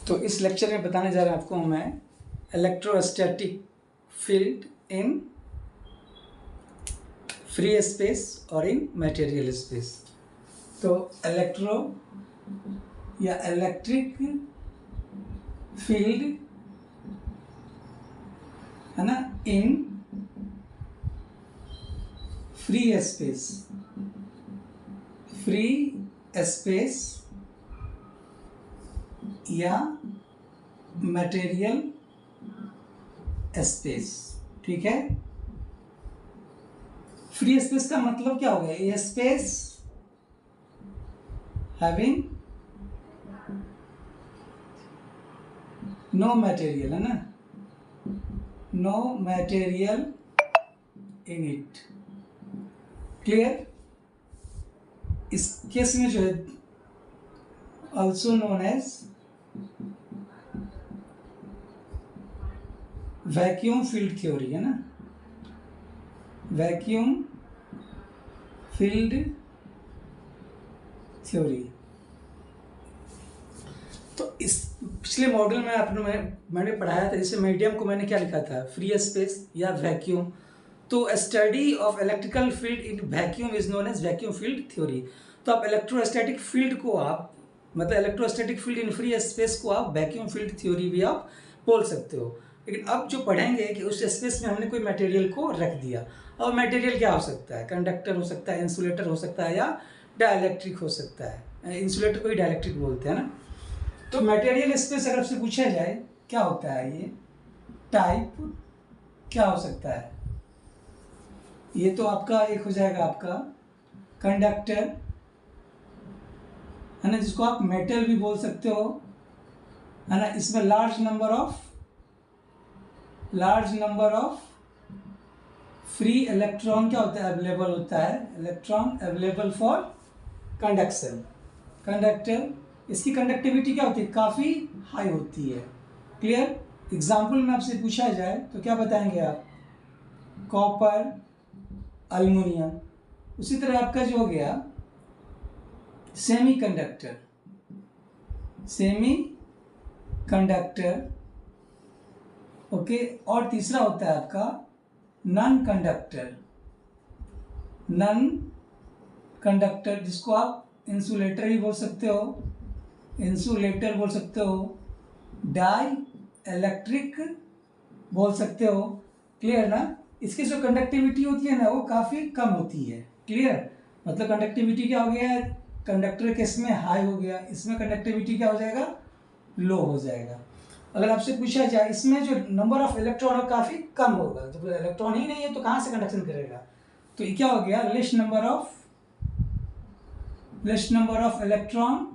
तो इस लेक्चर में बताने जा रहा हूँ आपको मैं electrostatic field in free space और इन मटेरियल स्पेस। तो इलेक्ट्रो या इलेक्ट्रिक फील्ड है ना इन फ्री स्पेस या मटेरियल स्पेस। ठीक है, फ्री स्पेस का मतलब क्या हो गया? A space having no material, है ना, no material in it. Clear? इस केस में जो है also known as vacuum field theory, है ना, वैक्यूम फील्ड थ्योरी। तो इस पिछले मॉड्यूल में मैंने पढ़ाया था, जैसे मीडियम को मैंने क्या लिखा था? फ्री स्पेस या वैक्यूम। तो study of electrical field in vacuum is known as vacuum field theory. तो आप इलेक्ट्रोस्टैटिक फील्ड को आप मतलब electrostatic field in free space को आप वैक्यूम फील्ड थ्योरी भी आप बोल सकते हो। लेकिन अब जो पढ़ेंगे कि उस स्पेस में हमने कोई मटेरियल को रख दिया, और मटेरियल क्या हो सकता है? कंडक्टर हो सकता है, इंसुलेटर हो सकता है, या डाइलेक्ट्रिक हो सकता है। इंसुलेटर को ही डाइलेक्ट्रिक बोलते हैं ना। तो मटेरियल स्पेस अगर आपसे पूछा जाए क्या होता है, ये टाइप क्या हो सकता है? ये तो आपका एक हो जाएगा आपका कंडक्टर, है ना, जिसको आप मेटल भी बोल सकते हो, है ना। इसमें large number of free electron क्या होता है? अवेलेबल होता है, electron available for conduction. Conductor, इसकी कंडक्टिविटी क्या होती है? काफ़ी हाई होती है। क्लियर? एग्जाम्पल में आपसे पूछा जाए तो क्या बताएंगे आप? Copper, aluminium. उसी तरह आपका जो हो गया सेमी कंडक्टर, ओके। और तीसरा होता है आपका नॉन कंडक्टर, जिसको आप इंसुलेटर भी बोल सकते हो, डाई इलेक्ट्रिक बोल सकते हो। क्लियर ना? इसकी जो कंडक्टिविटी होती है ना, वो काफ़ी कम होती है। क्लियर? मतलब कंडक्टिविटी क्या हो गया? कंडक्टर के इसमें हाई हो गया, इसमें कंडक्टिविटी क्या हो जाएगा? लो हो जाएगा। अगर आपसे पूछा जाए इसमें जो नंबर ऑफ इलेक्ट्रॉन है काफ़ी कम होगा, जब इलेक्ट्रॉन ही नहीं है तो कहाँ से कंडक्शन करेगा? तो ये क्या हो गया? Less number of electron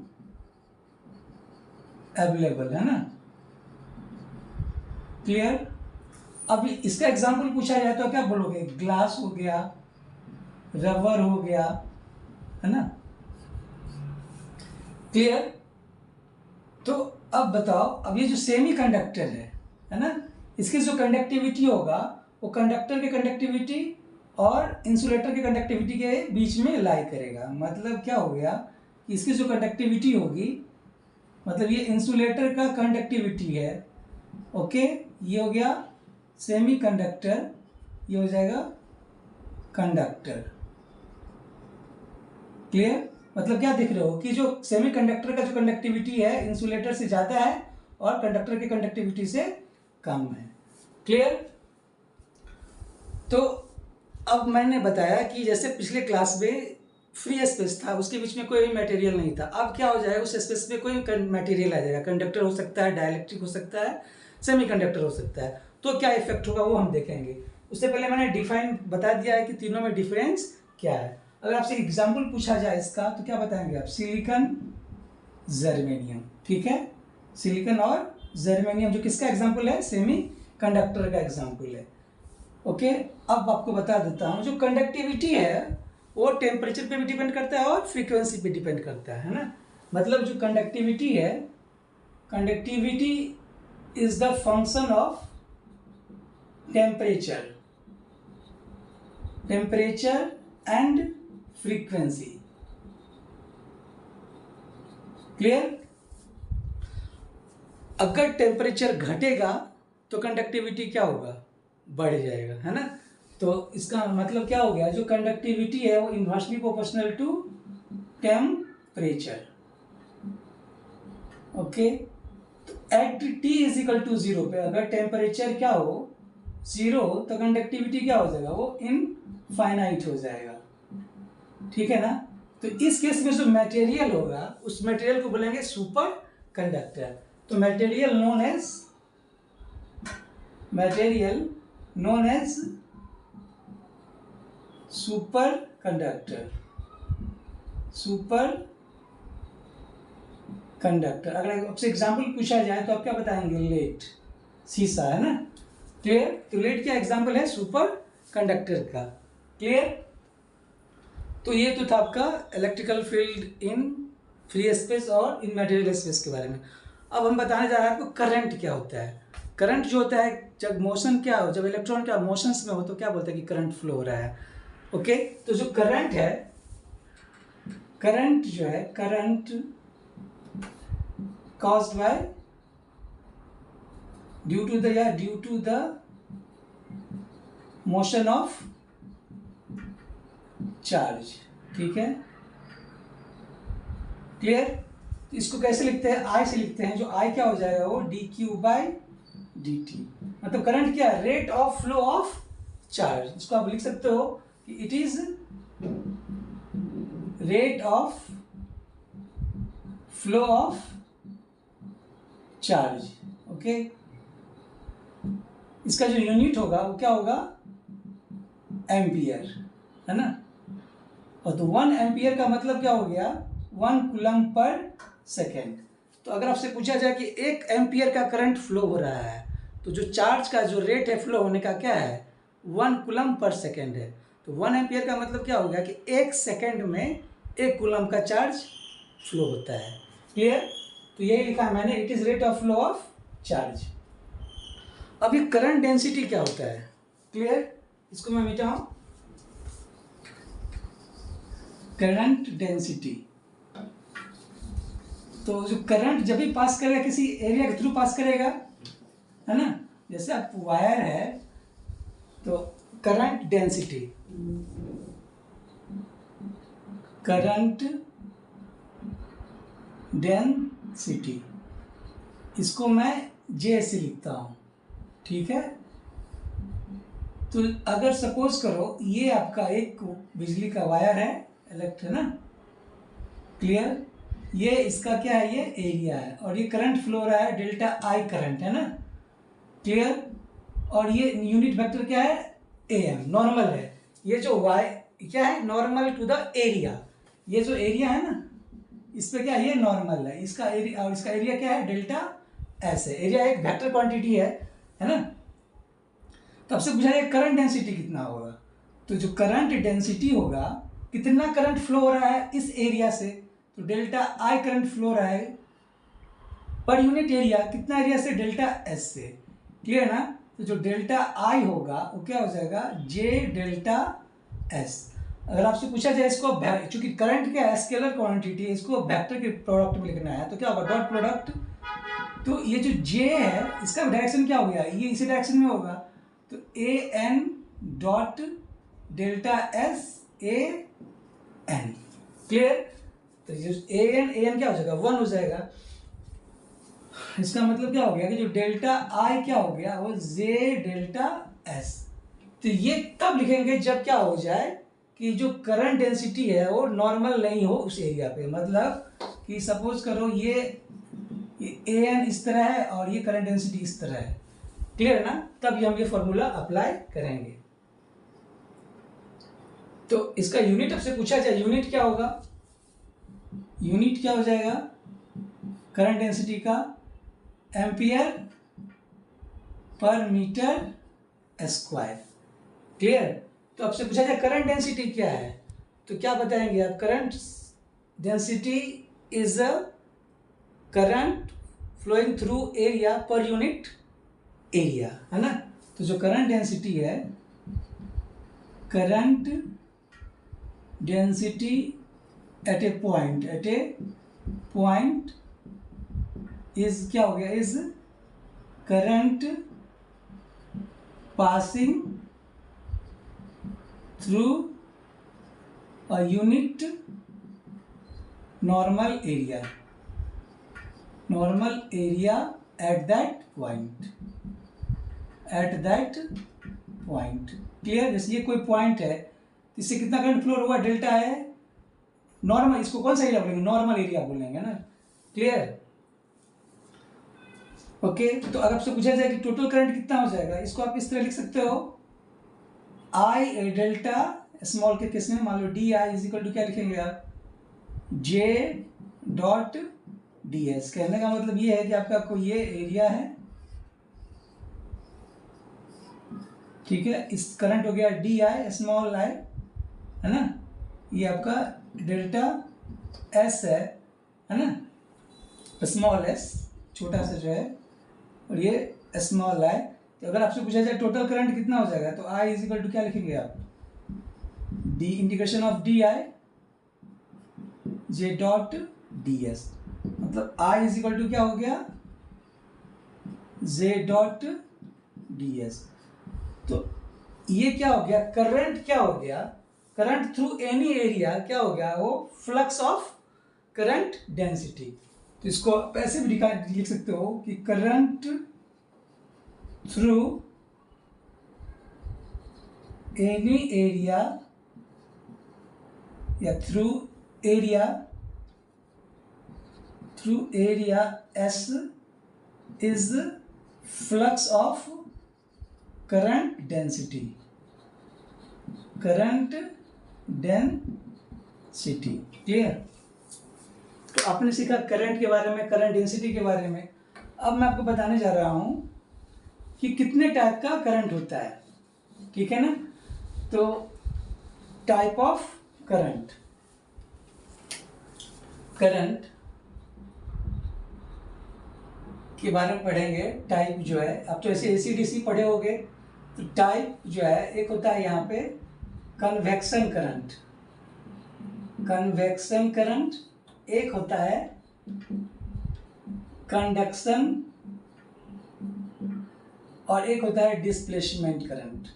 available, है ना। क्लियर? अब इसका एग्जांपल पूछा जाए तो क्या बोलोगे? ग्लास हो गया, रबर हो गया, है ना। क्लियर? तो अब बताओ, अब ये जो सेमी कंडक्टर है ना, इसकी जो कंडक्टिविटी होगा वो कंडक्टर की कंडक्टिविटी और इंसुलेटर की कंडक्टिविटी के बीच में लाई करेगा। मतलब क्या हो गया कि इसकी जो कंडक्टिविटी होगी, मतलब ये इंसुलेटर का कंडक्टिविटी है, ओके। ये हो गया सेमी कंडक्टर, ये हो जाएगा कंडक्टर। क्लियर? मतलब क्या देख रहे हो कि जो सेमी कंडक्टर का जो कंडक्टिविटी है इंसुलेटर से ज़्यादा है और कंडक्टर की कंडक्टिविटी से कम है। क्लियर? तो अब मैंने बताया कि जैसे पिछले क्लास में फ्री स्पेस था, उसके बीच में कोई भी मटेरियल नहीं था। अब क्या हो जाएगा? उस स्पेस में कोई मटेरियल आ जाएगा। कंडक्टर हो सकता है, डाइलेक्ट्रिक हो सकता है, सेमी कंडक्टर हो सकता है। तो क्या इफेक्ट होगा वो हम देखेंगे। उससे पहले मैंने डिफाइन बता दिया है कि तीनों में डिफरेंस क्या है। अगर आपसे एग्जाम्पल पूछा जाए इसका तो क्या बताएंगे आप? Silicon, germanium. ठीक है, सिलिकॉन और जर्मेनियम जो किसका एग्जाम्पल है? सेमी कंडक्टर का एग्जाम्पल है। ओके, अब आपको बता देता हूँ, जो कंडक्टिविटी है वो टेम्परेचर पे भी डिपेंड करता है और फ्रीक्वेंसी पे डिपेंड करता है ना। मतलब जो कंडक्टिविटी है, conductivity is the function of temperature and frequency. Clear? अगर टेम्परेचर घटेगा तो कंडक्टिविटी क्या होगा, बढ़ जाएगा, है ना। तो इसका मतलब क्या हो गया, जो कंडक्टिविटी है वो inversely proportional to temperature. Okay, तो at t is equal to 0 पे अगर टेम्परेचर क्या हो 0 तो कंडक्टिविटी क्या हो जाएगा, वो इनफाइनाइट हो जाएगा, ठीक है ना। तो इस केस में जो मटेरियल होगा उस मटेरियल को बोलेंगे सुपर कंडक्टर। तो material known as superconductor. अगर आपसे एग्जाम्पल पूछा जाए तो आप क्या बताएंगे, लेड, शीशा, है ना। क्लियर। तो लेड क्या एग्जाम्पल है सुपर कंडक्टर का। क्लियर। तो ये तो था आपका electrical field in free space और इन मटेरियल स्पेस के बारे में। अब हम बताने जा रहे हैं आपको करंट क्या होता है। करंट जो होता है, जब मोशन क्या हो, जब इलेक्ट्रॉन क्या मोशंस में हो तो क्या बोलते हैं कि करंट फ्लो हो रहा है। ओके, तो जो करंट है, करंट जो है, current caused by due to the motion of charge, ठीक है। क्लियर। तो इसको कैसे लिखते हैं, I से लिखते हैं। जो I क्या हो जाएगा, वो dq/dt। मतलब करंट क्या है, rate of flow of charge. इसको आप लिख सकते हो कि it is rate of flow of charge. Okay, इसका जो यूनिट होगा वो क्या होगा, एम्पियर, है ना। और तो 1 एम्पियर का मतलब क्या हो गया, 1 कूलम पर सेकेंड। तो अगर आपसे पूछा जाए कि 1 एम्पियर का करंट फ्लो हो रहा है तो जो चार्ज का जो रेट है फ्लो होने का क्या है, 1 कूलम पर सेकेंड है। तो 1 एम्पियर का मतलब क्या हो गया कि 1 सेकेंड में 1 कूलम का चार्ज फ्लो होता है। क्लियर। तो यही लिखा है मैंने, it is rate of flow of charge. अब ये करंट डेंसिटी क्या होता है। क्लियर। इसको मैं मिटाऊं, करंट डेंसिटी। तो जो करंट जब भी पास करेगा किसी एरिया के थ्रू पास करेगा, है ना। जैसे आप वायर है तो करंट डेंसिटी, करंट डेंसिटी, इसको मैं जे से लिखता हूँ, ठीक है। तो अगर सपोज करो ये आपका एक बिजली का वायर है, इलेक्ट्रिक, है ना। क्लियर। ये इसका क्या है, ये एरिया है और ये करंट फ्लो हो रहा है डेल्टा आई करंट, है ना। क्लियर। और ये यूनिट वेक्टर क्या है, एम, नॉर्मल है। ये जो वाई क्या है, नॉर्मल टू द एरिया। ये जो एरिया है ना इस पे क्या है, ये नॉर्मल है, इसका एरिया, और इसका एरिया क्या है, डेल्टा एस है। एरिया एक वेक्टर क्वांटिटी है ना। तब से पूछा जाए करंट डेंसिटी कितना होगा। तो जो करंट डेंसिटी होगा, कितना करंट फ्लो हो रहा है इस एरिया से, तो डेल्टा आई करंट फ्लो हो रहा है पर यूनिट एरिया, कितना एरिया से, डेल्टा एस से। क्लियर ना। तो जो डेल्टा आई होगा वो क्या हो जाएगा, जे डेल्टा एस। अगर आपसे पूछा जाए इसको, चूंकि करंट क्या है, स्केलर क्वांटिटी है, इसको वेक्टर के प्रोडक्ट में लिखना है तो क्या होगा, डॉट प्रोडक्ट। तो ये जो जे है इसका डायरेक्शन क्या हो गया, ये इसी डायरेक्शन में होगा। तो a n dot delta s a n. Clear. तो ए एन क्या हो जाएगा, 1 हो जाएगा। इसका मतलब क्या हो गया कि जो डेल्टा आई क्या हो गया, वो जे डेल्टा एस। तो ये तब लिखेंगे जब क्या हो जाए कि जो करंट डेंसिटी है वो नॉर्मल नहीं हो उस एरिया पे। मतलब कि सपोज करो ये ए एन इस तरह है और ये करंट डेंसिटी इस तरह है। क्लियर ना। तब हम ये फॉर्मूला अप्लाई करेंगे। तो इसका यूनिट आपसे पूछा जाए, यूनिट क्या होगा, यूनिट क्या हो जाएगा करंट डेंसिटी का, ampere per metre square. Clear. तो आपसे पूछा जाए करंट डेंसिटी क्या है तो क्या बताएंगे आप, current density is a current flowing through area per unit area, है ना। तो जो करंट डेंसिटी है, current density at a point is क्या हो गया, is current passing through a unit normal area at that point. Clear? जैसे ये कोई पॉइंट है, इससे कितना करंट फ्लो होगा, डेल्टा है नॉर्मल, इसको कौन सा एरिया बोलेंगे, नॉर्मल एरिया बोलेंगे ना। क्लियर? ओके, तो अगर आपसे पूछा जाए कि टोटल करंट कितना हो जाएगा, इसको आप इस तरह लिख सकते हो, आई डेल्टा स्मॉल के केस में मान लो d i is equal to क्या लिखेंगे आप, जे डॉट डी एस। कहने का मतलब ये है कि आपका कोई ये एरिया है, ठीक है, इस करंट हो गया डी आई स्मॉल आई, है ना, ये आपका डेल्टा एस है ना, स्मॉल एस छोटा सा जो है, और ये स्मॉल आई। तो अगर आपसे पूछा जाए टोटल करंट कितना हो जाएगा, तो आई इज इक्वल टू क्या लिखेंगे आप, D integration of D I J dot D S. मतलब आई इज इक्वल टू क्या हो गया, जे डॉट डी एस। तो ये क्या हो गया, करंट क्या हो गया, करंट थ्रू एनी एरिया क्या हो गया, वो फ्लक्स ऑफ करंट डेंसिटी। तो इसको आप ऐसे भी लिख सकते हो कि करंट थ्रू एनी एरिया या through area S is flux of current density clear? तो आपने सीखा करंट के बारे में, करंट डेंसिटी के बारे में। अब मैं आपको बताने जा रहा हूं कि कितने टाइप का करंट होता है, ठीक है ना। तो टाइप ऑफ करंट के बारे में पढ़ेंगे। टाइप जो है, अब तो ऐसे एसी-डीसी पढ़े होगे, तो टाइप जो है, एक होता है यहाँ पे कन्वेक्शन करंट, एक होता है कंडक्शन, और एक होता है डिस्प्लेसमेंट करंट।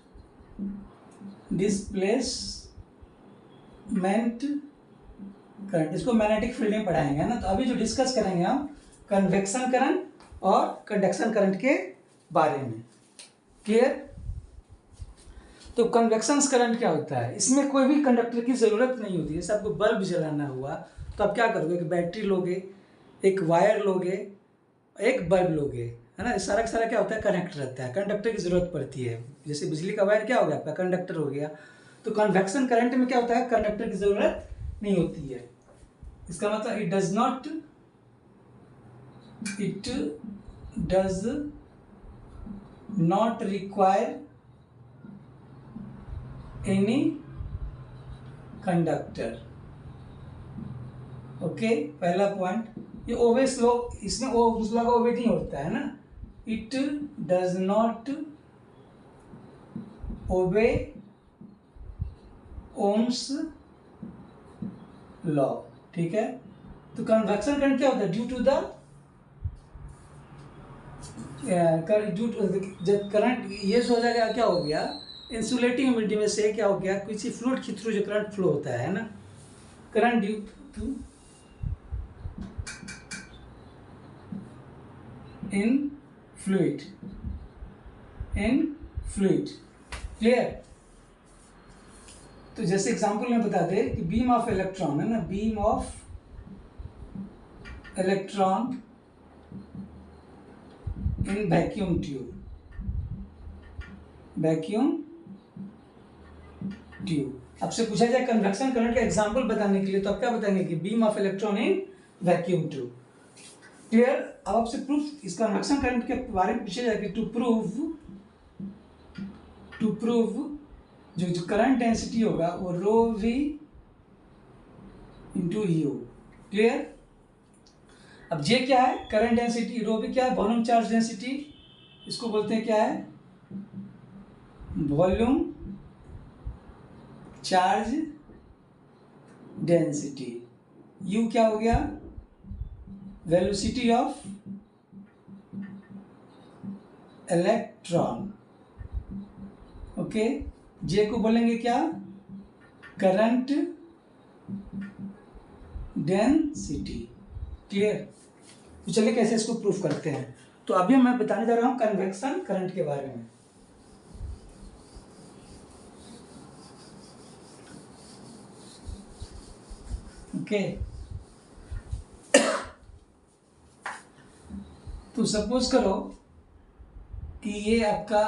इसको मैग्नेटिक फील्ड में पढ़ाएंगे ना। तो अभी जो डिस्कस करेंगे हम कन्वेक्शन करंट और कंडक्शन करंट के बारे में। क्लियर? तो कन्वेक्शन करंट क्या होता है, इसमें कोई भी कंडक्टर की ज़रूरत नहीं होती है। जैसे आपको बल्ब जलाना हुआ तो आप क्या करोगे, एक बैटरी लोगे, एक वायर लोगे, एक बल्ब लोगे, है ना। सारा का सारा क्या होता है, कनेक्ट रहता है, कंडक्टर की ज़रूरत पड़ती है। जैसे बिजली का वायर क्या हो गया आपका, कंडक्टर हो गया। तो कन्वेक्शन करंट में क्या होता है, कंडक्टर की ज़रूरत नहीं होती है। इसका मतलब it does not require any conductor. Okay, पहला पॉइंट। ये ओवेस लॉ, इसमें ओम्स लॉ का ओवे नहीं होता है ना। It does not obey Ohm's law, ठीक है। तो कन्वेक्शन करंट क्या होता है, ड्यू टू जब करंट ये हो जाएगा, क्या हो गया, इंसुलेटिंग मीडियम में से क्या हो गया, किसी फ्लूइड के थ्रू जो करंट फ्लो होता है ना, current due to in fluid. Clear? तो जैसे एग्जांपल में बता दे कि बीम ऑफ इलेक्ट्रॉन है ना, beam of electron in vacuum tube. आपसे पूछा जाए कन्वेक्शन करंट का एग्जांपल बताने के लिए, तो आप क्या बताएंगे कि beam of electron in vacuum tube. Clear? अब आपसे प्रूफ इस कन्वेक्शन करंट के बारे में पूछा जाए कि टू प्रूव जो करंट डेंसिटी होगा वो रो वी इंटू यू। क्लियर? अब जे क्या है, करंट डेंसिटी, रो भी क्या है, वॉल्यूम चार्ज डेंसिटी, इसको बोलते हैं क्या है, वॉल्यूम चार्ज डेंसिटी। यू क्या हो गया, वेलोसिटी ऑफ इलेक्ट्रॉन। ओके, जे को बोलेंगे क्या, करंट डेंसिटी। क्लियर। तो चलिए कैसे इसको प्रूफ करते हैं। तो अभी मैं बताने जा रहा हूं कन्वेक्शन करंट के बारे में। ओके, तो सपोज करो कि ये आपका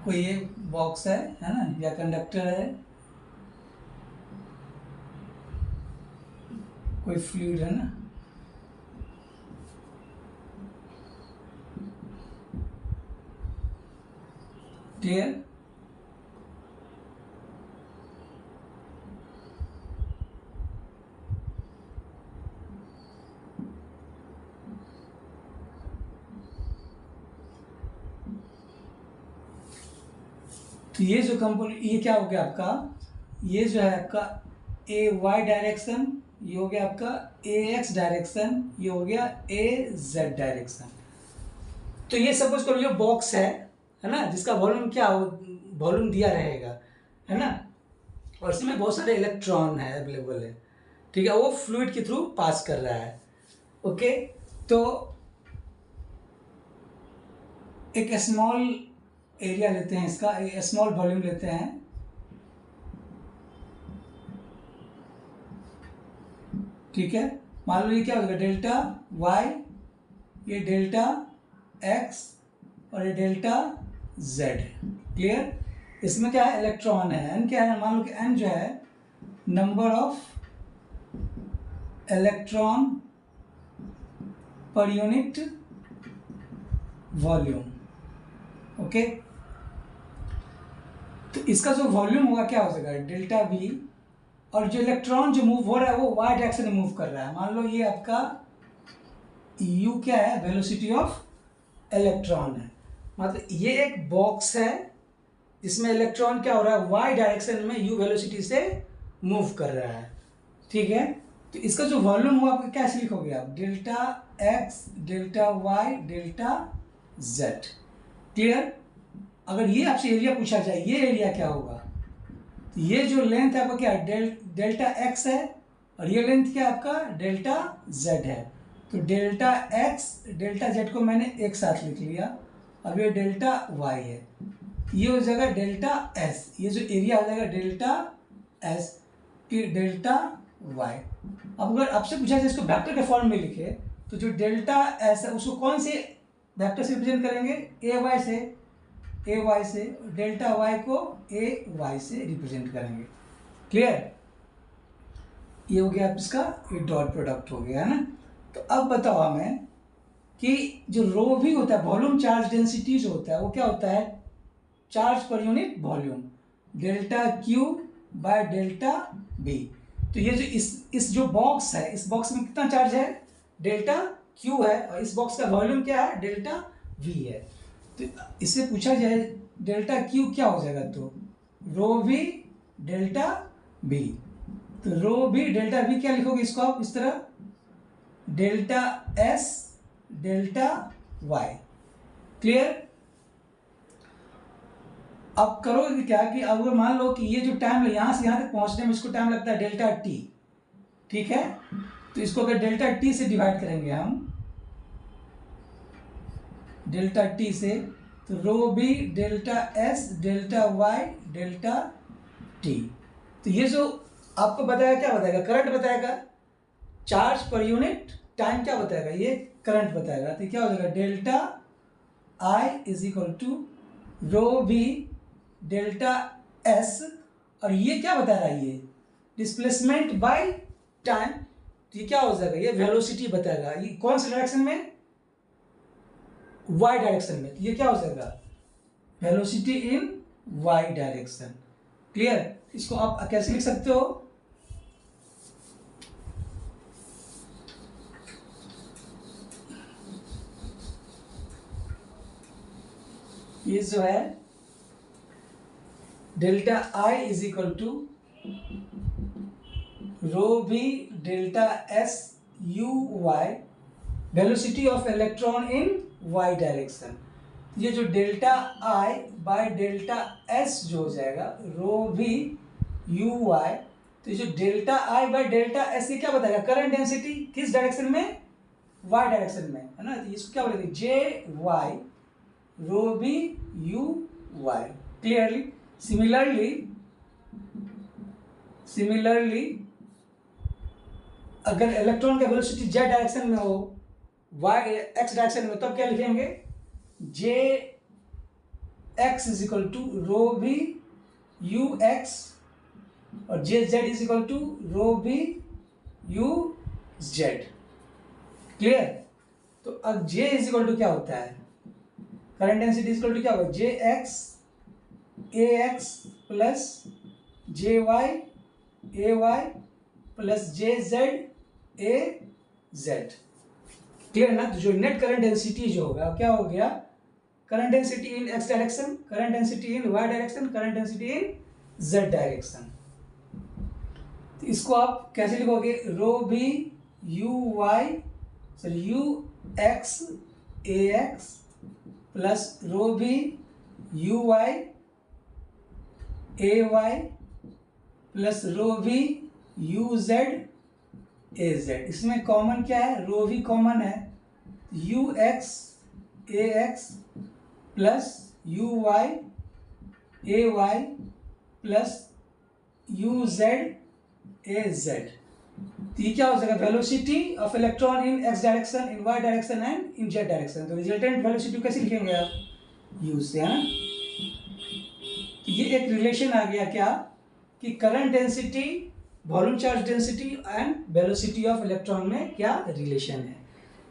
कोई ये बॉक्स है ना, या कंडक्टर है, कोई फ्लूइड है ना, क्लियर। तो ये जो ये क्या हो गया आपका, ये जो है आपका ए वाई डायरेक्शन, ये हो गया आपका ए एक्स डायरेक्शन, ये हो गया ए जेड डायरेक्शन। तो ये सपोज करो ये बॉक्स है ना, जिसका वॉल्यूम क्या हो, वॉल्यूम दिया रहेगा, है ना, और इसमें बहुत सारे इलेक्ट्रॉन है अवेलेबल है, ठीक है, वो फ्लूइड के थ्रू पास कर रहा है। ओके, तो एक स्मॉल एरिया लेते हैं इसका, स्मॉल वॉल्यूम लेते हैं, ठीक है। मान लो ये क्या होगा, डेल्टा वाई, ये डेल्टा एक्स और ये डेल्टा जेड। क्लियर। इसमें क्या है, इलेक्ट्रॉन है, एन क्या है, मान लो कि एन जो है नंबर ऑफ इलेक्ट्रॉन पर यूनिट वॉल्यूम। ओके, तो इसका जो वॉल्यूम होगा क्या हो जाएगा, डेल्टा वी, और जो इलेक्ट्रॉन जो मूव हो रहा है वो वाई डायरेक्शन में मूव कर रहा है। मान लो ये आपका यू क्या है, वेलोसिटी ऑफ इलेक्ट्रॉन है, मतलब ये एक बॉक्स है जिसमें इलेक्ट्रॉन क्या हो रहा है, वाई डायरेक्शन में यू वेलोसिटी से मूव कर रहा है, ठीक है। तो इसका जो वॉल्यूम हुआ आपका कैसे लिखोगे आप, delta x delta y delta z. Clear. अगर ये आपसे एरिया पूछा जाए, ये एरिया क्या होगा, तो ये जो लेंथ है आपका क्या है, डेल्टा एक्स है, और ये लेंथ क्या है आपका, डेल्टा जेड है। तो डेल्टा एक्स डेल्टा जेड को मैंने एक साथ लिख लिया। अब ये डेल्टा वाई है, ये हो जाएगा डेल्टा एस, ये जो एरिया हो जाएगा डेल्टा एस, फिर डेल्टा वाई। अब अगर आपसे पूछा जाए इसको वेक्टर के फॉर्म में लिखे, तो जो डेल्टा एस है उसको कौन से वेक्टर से रिप्रेजेंट करेंगे, ए वाई से, ए वाई से, डेल्टा वाई को ए वाई से रिप्रेजेंट करेंगे। क्लियर। ये हो गया आप इसका ये डॉट प्रोडक्ट हो गया, है ना। तो अब बताओ हमें कि जो रो भी होता है, वॉल्यूम चार्ज डेंसिटी जो होता है वो क्या होता है, charge per unit volume, delta q by delta b. तो ये जो इस जो बॉक्स है, इस बॉक्स में कितना चार्ज है, डेल्टा क्यू है, और इस बॉक्स का वॉल्यूम क्या है, डेल्टा वी है। तो इससे पूछा जाए डेल्टा क्यू क्या हो जाएगा, तो रो वी डेल्टा बी। तो रो वी डेल्टा बी क्या लिखोगे इसको आप इस तरह, delta s delta y. Clear. अब करोगे क्या कि अगर मान लो कि ये जो टाइम है यहां से यहां तक पहुंचने में इसको टाइम लगता है डेल्टा टी, ठीक है। तो इसको अगर डेल्टा टी से डिवाइड करेंगे हम, डेल्टा टी से, तो rho b delta s delta y delta t. तो ये जो आपको बताया क्या बताएगा, करंट बताएगा, चार्ज पर यूनिट टाइम क्या बताएगा, ये करंट बताएगा। तो क्या हो जाएगा, delta I is equal to rho b delta s, और ये क्या बता रहा है, ये डिस्प्लेसमेंट बाय टाइम। तो ये क्या हो जाएगा, ये वेलोसिटी बताएगा, ये कौन से डायरेक्शन में, वाई डायरेक्शन में। तो ये क्या हो जाएगा, velocity in y direction. Clear. इसको आप कैसे लिख सकते हो, ये जो है delta I is equal to rho b delta s u y velocity of electron in y direction. ये जो delta I by delta s जो हो जाएगा रो वी यू वाई, तो ये जो delta I by delta s ये क्या बताएगा, करंट डेंसिटी किस डायरेक्शन में, वाई डायरेक्शन में, है ना। तो इसको क्या बोलेंगे, j y rho v u y. Clearly. Similarly अगर इलेक्ट्रॉन का वेलोसिटी जेड डायरेक्शन में हो, वाई एक्स डायरेक्शन में, तब क्या लिखेंगे, j x is equal to rho v u x और j z is equal to rho v u z. Clear. तो अब जे इज इक्वल टू क्या होता है, current density is equal to क्या होगा, j x a x plus j y a y plus j z a z. Clear ना। तो जो नेट करंट डेंसिटी जो होगा क्या हो गया, current density in x direction, current density in y direction, current density in z direction. तो इसको आप कैसे लिखोगे, rho b u y sorry u x a x plus rho b u y a y plus rho b u z a z. इसमें common क्या है, rho v common है, u x a x plus u y a y plus u z a z. तो ये क्या हो जाएगा, velocity of electron in x direction, in y direction and in z direction. तो resultant velocity कैसे लिखेंगे आप, यू से, है ना। तो ये एक रिलेशन आ गया क्या, कि current density, volume charge density and velocity of electron में क्या रिलेशन है।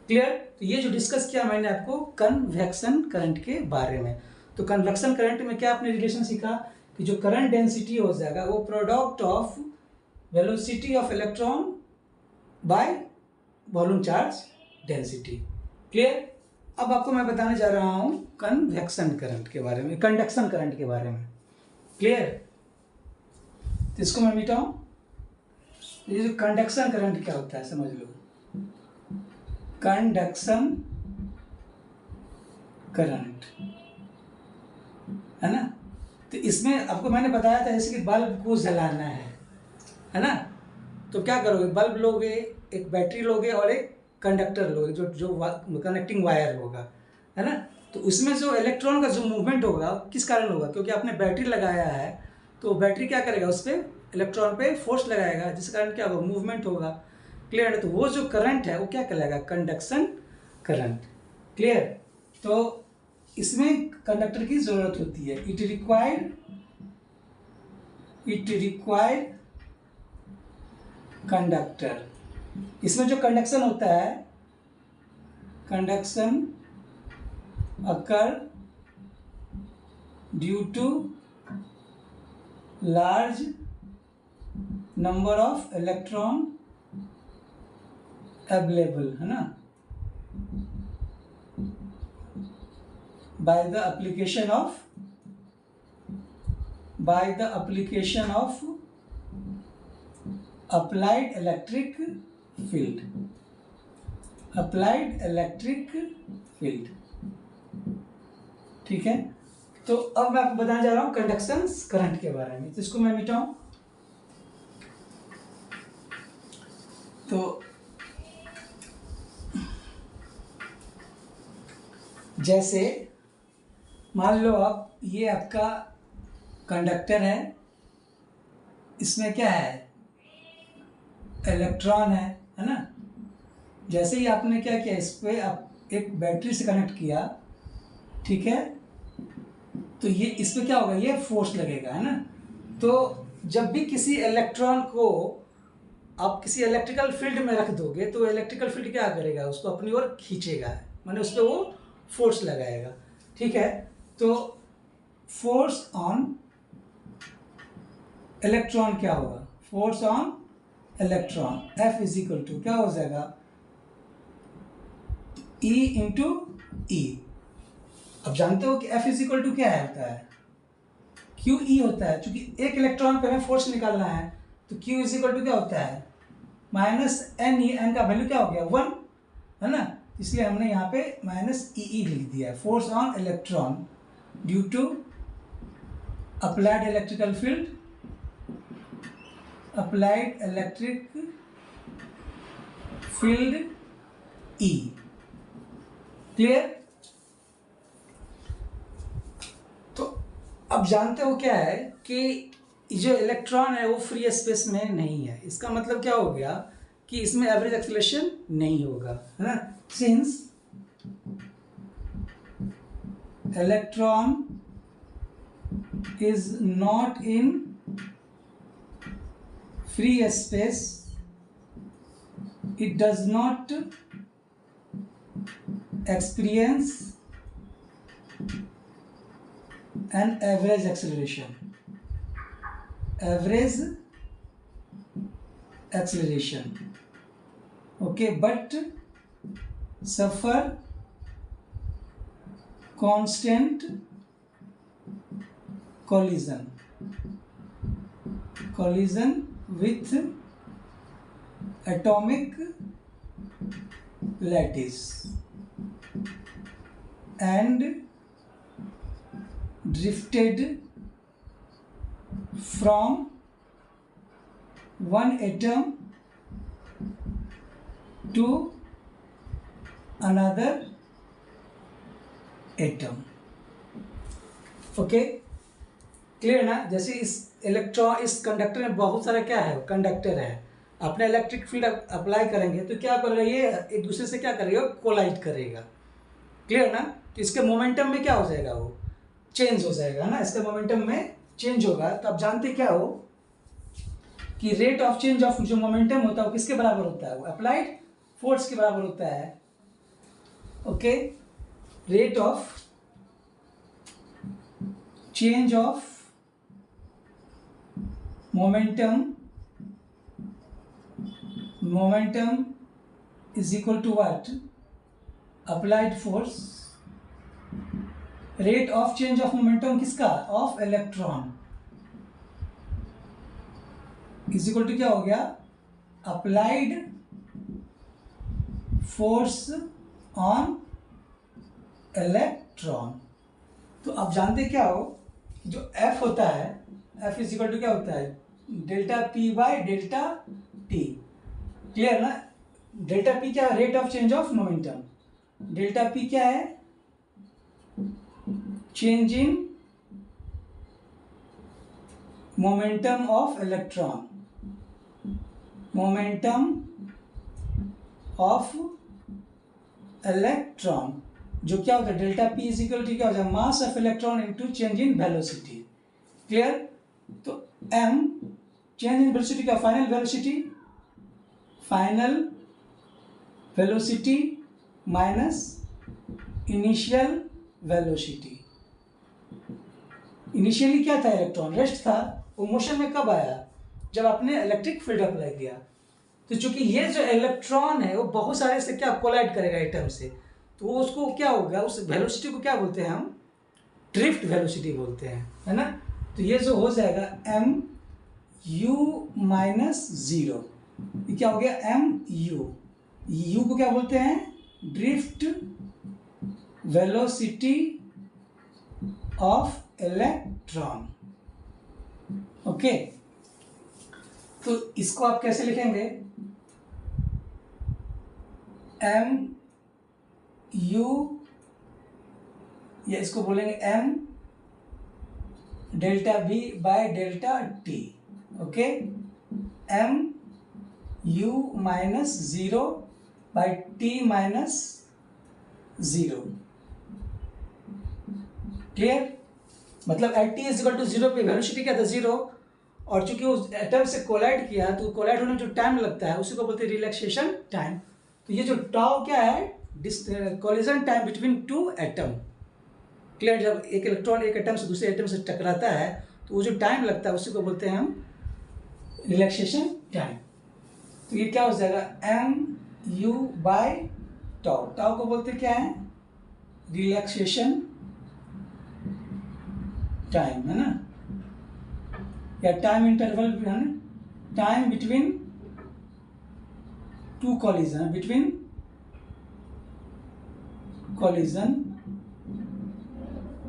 क्लियर। तो ये जो डिस्कस किया मैंने आपको कन्वेक्शन करंट के बारे में। तो कन्वेक्शन करंट में क्या आपने रिलेशन सीखा, कि जो करंट डेंसिटी हो जाएगा वो product of velocity of electron by volume charge density. Clear. अब आपको मैं बताने जा रहा हूँ कन्वेक्शन करंट के बारे में, कंडक्शन करंट के बारे में। क्लियर। तो इसको मैं मिटाऊं। ये जो कंडक्शन करंट क्या होता है समझ लो, कंडक्शन करंट, है ना। तो इसमें आपको मैंने बताया था जैसे कि बल्ब को जलाना है ना। तो क्या करोगे, बल्ब लोगे, एक बैटरी लोगे और एक कंडक्टर लोगे, जो जो कनेक्टिंग वायर होगा, है ना। तो उसमें जो इलेक्ट्रॉन का जो मूवमेंट होगा किस कारण होगा, क्योंकि आपने बैटरी लगाया है, तो बैटरी क्या करेगा, उस पर इलेक्ट्रॉन पे फोर्स लगाएगा, जिस कारण क्या होगा, मूवमेंट होगा। क्लियर है। तो वो जो करंट है वो क्या कहलाएगा, कंडक्शन करंट। क्लियर। तो इसमें कंडक्टर की जरूरत होती है, इट रिक्वायर्ड कंडक्टर। इसमें जो कंडक्शन होता है, conduction occur due to large number of electron available, है ना, by the application of applied electric field, ठीक है। तो अब मैं आपको बताने जा रहा हूं कंडक्शन करंट के बारे में। तो इसको मैं मिटाऊं। तो जैसे मान लो आप, ये आपका कंडक्टर है, इसमें क्या है, इलेक्ट्रॉन है ना। जैसे ही आपने क्या किया, इस पे आप एक बैटरी से कनेक्ट किया, ठीक है, तो ये इस पे क्या होगा, ये फोर्स लगेगा, है ना। तो जब भी किसी इलेक्ट्रॉन को आप किसी इलेक्ट्रिकल फील्ड में रख दोगे, तो इलेक्ट्रिकल फील्ड क्या करेगा, उसको अपनी ओर खींचेगा, माने उस पर वो फोर्स लगाएगा। ठीक है। तो फोर्स ऑन इलेक्ट्रॉन क्या होगा, force on electron F is equal to क्या हो जाएगा, E इंटू ई। अब जानते हो कि F इज इक्वल टू क्या होता है, QE होता है। चूंकि एक इलेक्ट्रॉन पे हमें फोर्स निकालना है, तो Q इज इक्वल टू क्या होता है, माइनस एन। ई एन का वैल्यू क्या हो गया 1, है ना। इसलिए हमने यहाँ पे माइनस ई लिख दिया है। Force on electron due to applied electrical field, applied electric field E. Clear? तो अब जानते हो क्या है कि जो इलेक्ट्रॉन है वो फ्री स्पेस में नहीं है। इसका मतलब क्या हो गया कि इसमें एवरेज एक्सेलरेशन नहीं होगा, है ना। Since electron is not in free space, it does not experience an average acceleration, okay, but suffer constant collision with atomic lattice and drifted from one atom to another atom। Okay, clear ना। जैसे इस electron, इस conductor में बहुत सारा क्या है, conductor है। अपने इलेक्ट्रिक फील्ड अप्लाई करेंगे तो क्या करेगा, ये एक दूसरे से क्या करेगा, कोलाइड करेगा। क्लियर ना। तो इसके मोमेंटम में क्या हो जाएगा, वो चेंज हो जाएगा ना। इसके मोमेंटम में चेंज होगा। तो आप जानते क्या हो कि रेट ऑफ चेंज ऑफ जो मोमेंटम होता है वो किसके बराबर होता है, वो अप्लाइड फोर्स के बराबर होता है। Okay, rate of change of momentum is equal to what, applied force। rate of change of momentum किसका, of electron is equal to क्या हो गया, applied force on electron। तो आप जानते क्या हो, जो F होता है, F इज इक्वल टू क्या होता है, delta P by delta T। Clear ना। डेल्टा P क्या है, rate of change of momentum. Delta P क्या है, change in momentum of electron, momentum of electron जो क्या होता है, delta P is equal to क्या हो जाए, mass of electron into change in velocity. Clear. तो m चेंज इन वेलोसिटी का final velocity minus initial velocity. Initially क्या था, इलेक्ट्रॉन रेस्ट था, वो मोशन में कब आया, जब आपने इलेक्ट्रिक फील्ड अप्लाई किया। तो चूंकि ये जो इलेक्ट्रॉन है वो बहुत सारे से क्या कोलाइड करेगा एटम से, तो वो उसको क्या होगा, उस वेलोसिटी को क्या बोलते हैं हम, ड्रिफ्ट वेलोसिटी बोलते हैं, है ना। तो ये जो हो जाएगा m u माइनस जीरो, ये क्या हो गया, m u को क्या बोलते हैं, drift velocity of electron. Okay, तो इसको आप कैसे लिखेंगे, m u, या इसको बोलेंगे m delta b by delta t। Okay, m u minus zero by t minus zero. Clear. मतलब at t is equal to zero पे वेलोसिटी क्या था, जीरो, और चूंकि उस एटम से कोलाइड किया तो कोलाइड होने में जो टाइम लगता है उसी को बोलते हैं रिलैक्सेशन टाइम। तो ये जो टाउ क्या है, collision time between two atom. Clear. जब एक इलेक्ट्रॉन एक एटम से दूसरे एटम से टकराता है तो वो जो टाइम लगता है उसी को बोलते हैं हम रिलैक्सेशन टाइम। तो ये क्या हो जाएगा, m u by tau, tau को बोलते क्या है, रिलैक्सेशन टाइम, है ना, या टाइम इंटरवल, है ना, time between two collision, between collision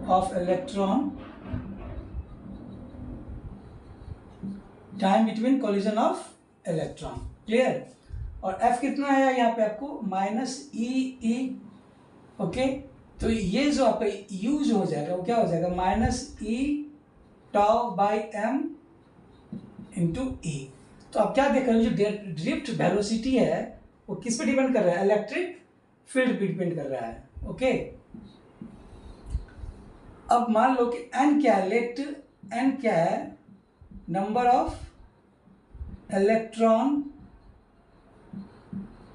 of electron, time between collision of electron. Clear? और F कितना आया यहाँ पे आपको -e। ओके, तो ये जो आपका U जो हो जाएगा वो क्या हो जाएगा -e/τ/m इंटू E। तो आप क्या देख रहे हो, जो ड्रिफ्ट वेलोसिटी है वो किस पे डिपेंड कर रहा है? इलेक्ट्रिक फील्ड पे डिपेंड कर रहा है। ओके, अब मान लो कि n क्या है, लेट n क्या है, नंबर ऑफ इलेक्ट्रॉन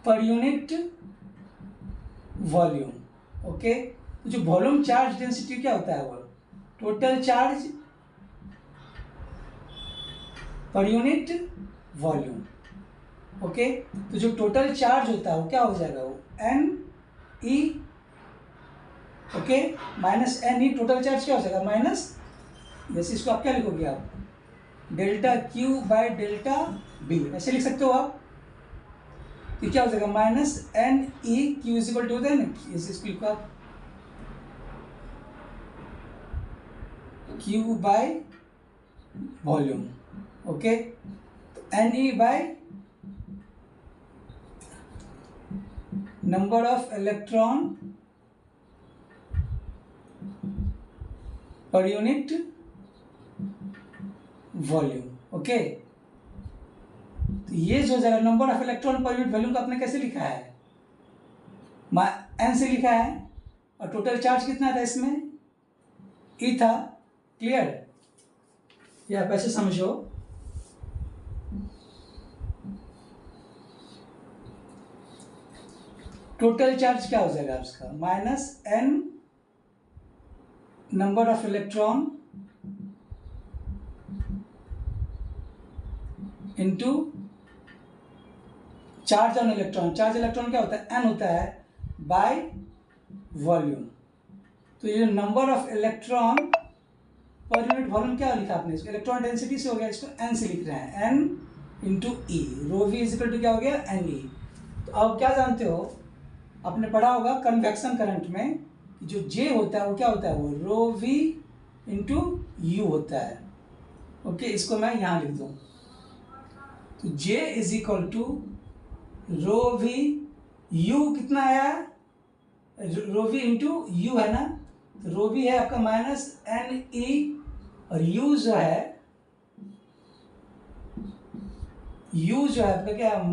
पर यूनिट वॉल्यूम। ओके, तो जो वॉल्यूम चार्ज डेंसिटी क्या होता है, वो total charge per unit volume. Okay, तो जो टोटल चार्ज होता है वो क्या हो जाएगा, वो NE। Okay, -NE total charge क्या हो जाएगा माइनस, जैसे इसको आप क्या लिखोगे, आप ΔQ/ΔB ऐसे लिख सकते हो आप। तो क्या हो जाएगा -NEQ इक्वल टू होता है ना, इसको लिखो आप Q बाय वॉल्यूम। ओके, तो NE by number of electron पर यूनिट वॉल्यूम। ओके, तो ये जो जगह नंबर ऑफ इलेक्ट्रॉन पर यूनिट वॉल्यूम को आपने कैसे लिखा है, n से लिखा है, और टोटल चार्ज कितना था इसमें, E था। क्लियर? ये आप ऐसे समझो, टोटल चार्ज क्या हो जाएगा उसका -n number of electron into charge on electron. Charge electron क्या होता है, n होता है, बाय वॉल्यूम। तो ये नंबर ऑफ इलेक्ट्रॉन पर यूनिट वॉल्यूम क्या लिखा आपने, इसको इलेक्ट्रॉन डेंसिटी से हो गया, इसको n से लिख रहे हैं, n into E। Rho v is equal to क्या हो गया, NE। तो अब क्या जानते हो, आपने पढ़ा होगा कन्वेक्शन करंट में जो J होता है वो क्या होता है, वो रो वी इंटू U होता है। ओके, इसको मैं यहाँ लिख दूँ, तो J is equal to rho v, U कितना आया, रो वी इंटू U है ना, तो रो वी है आपका -NE, और U जो है आपका क्या है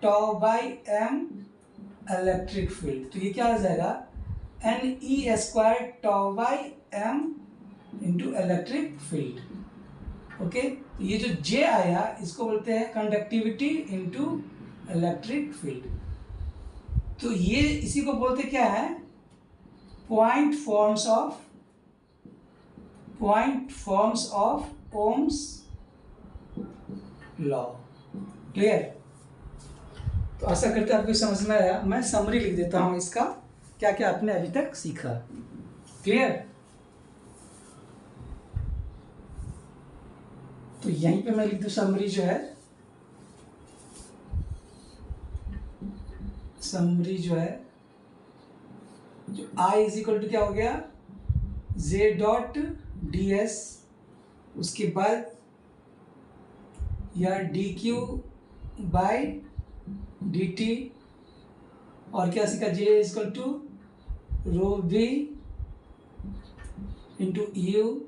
-e/τ/m इलेक्ट्रिक फील्ड। तो ये क्या हो जाएगा NE² into electric field. Okay, तो ये जो J आया इसको बोलते हैं कंडक्टिविटी इंटू इलेक्ट्रिक फील्ड। तो ये इसी को बोलते क्या है, point forms of Ohm's law. Clear? तो आशा करते हैं आपको समझ में आया। मैं समरी लिख देता हूं इसका, क्या क्या आपने अभी तक सीखा। क्लियर? तो यहीं पे मैं लिख दूं समरी जो है, समरी जो है, जो I इज इक्वल टू क्या हो गया, J.ds, उसके बाद या dQ/dt, और क्या सीखा, J is equal to rho v into U,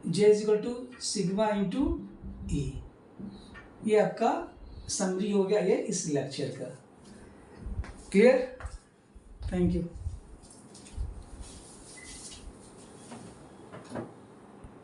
J is equal to sigma into E। ये आपका समरी हो गया ये इस लेक्चर का। क्लियर? Thank you.